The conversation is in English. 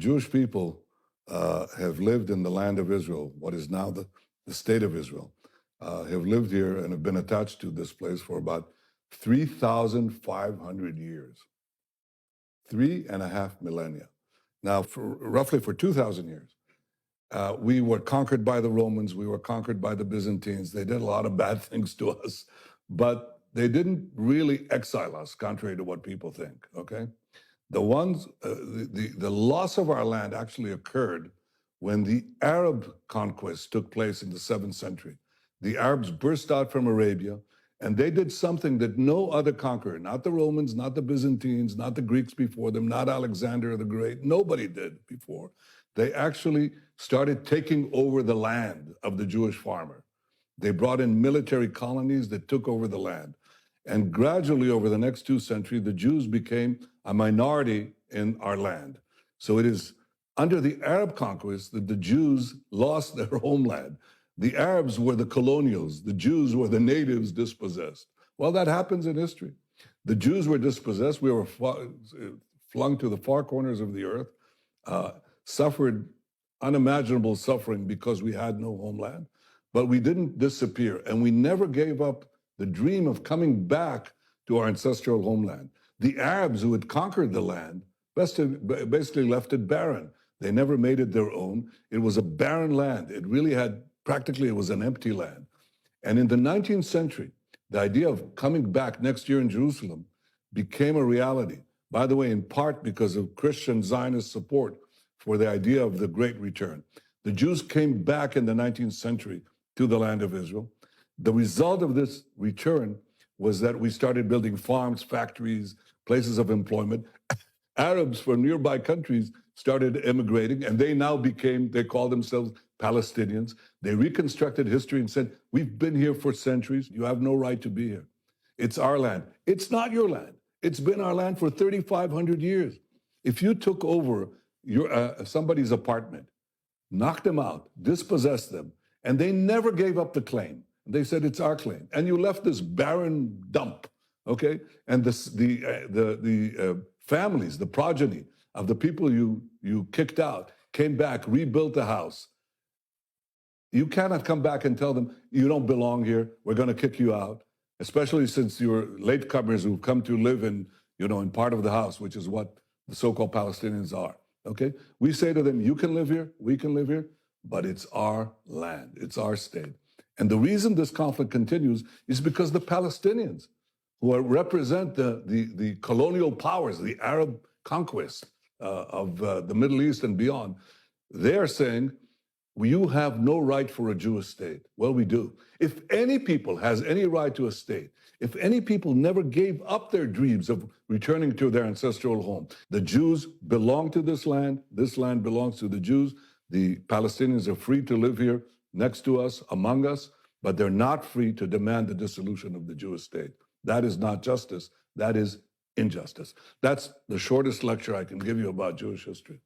Jewish people have lived in the land of Israel, what is now the state of Israel, have lived here and have been attached to this place for about 3,500 years, 3.5 millennia. Now, roughly for 2,000 years, we were conquered by the Romans, we were conquered by the Byzantines. They did a lot of bad things to us, but they didn't really exile us, contrary to what people think, okay? The loss of our land actually occurred when the Arab conquest took place in the 7th century. The Arabs burst out from Arabia, and they did something that no other conqueror, not the Romans, not the Byzantines, not the Greeks before them, not Alexander the Great, nobody did before. They actually started taking over the land of the Jewish farmer. They brought in military colonies that took over the land. And gradually, over the next 2 centuries, the Jews became a minority in our land. So it is under the Arab conquest that the Jews lost their homeland. The Arabs were the colonials. The Jews were the natives dispossessed. Well, that happens in history. The Jews were dispossessed. We were flung to the far corners of the earth, suffered unimaginable suffering because we had no homeland. But we didn't disappear, and we never gave up the dream of coming back to our ancestral homeland. The Arabs who had conquered the land basically left it barren. They never made it their own. It was a barren land. It really had, practically it was an empty land. And in the 19th century, the idea of coming back next year in Jerusalem became a reality. By the way, in part because of Christian Zionist support for the idea of the Great Return. The Jews came back in the 19th century to the land of Israel. The result of this return was that we started building farms, factories, places of employment. Arabs from nearby countries started immigrating, and they now they call themselves Palestinians. They reconstructed history and said, we've been here for centuries. You have no right to be here. It's our land. It's not your land. It's been our land for 3,500 years. If you took over somebody's apartment, knocked them out, dispossessed them, and they never gave up the claim. They said, it's our claim. And you left this barren dump, okay? And the families, the progeny of the people you kicked out came back, rebuilt the house. You cannot come back and tell them, you don't belong here, we're gonna kick you out, especially since you're latecomers who've come to live in part of the house, which is what the so-called Palestinians are, okay? We say to them, you can live here, we can live here, but it's our land, it's our state. And the reason this conflict continues is because the Palestinians, who represent the colonial powers, the Arab conquest of the Middle East and beyond, they are saying, you have no right for a Jewish state. Well, we do. If any people has any right to a state, if any people never gave up their dreams of returning to their ancestral home, the Jews belong to this land belongs to the Jews, the Palestinians are free to live here next to us, among us, but they're not free to demand the dissolution of the Jewish state. That is not justice, that is injustice. That's the shortest lecture I can give you about Jewish history.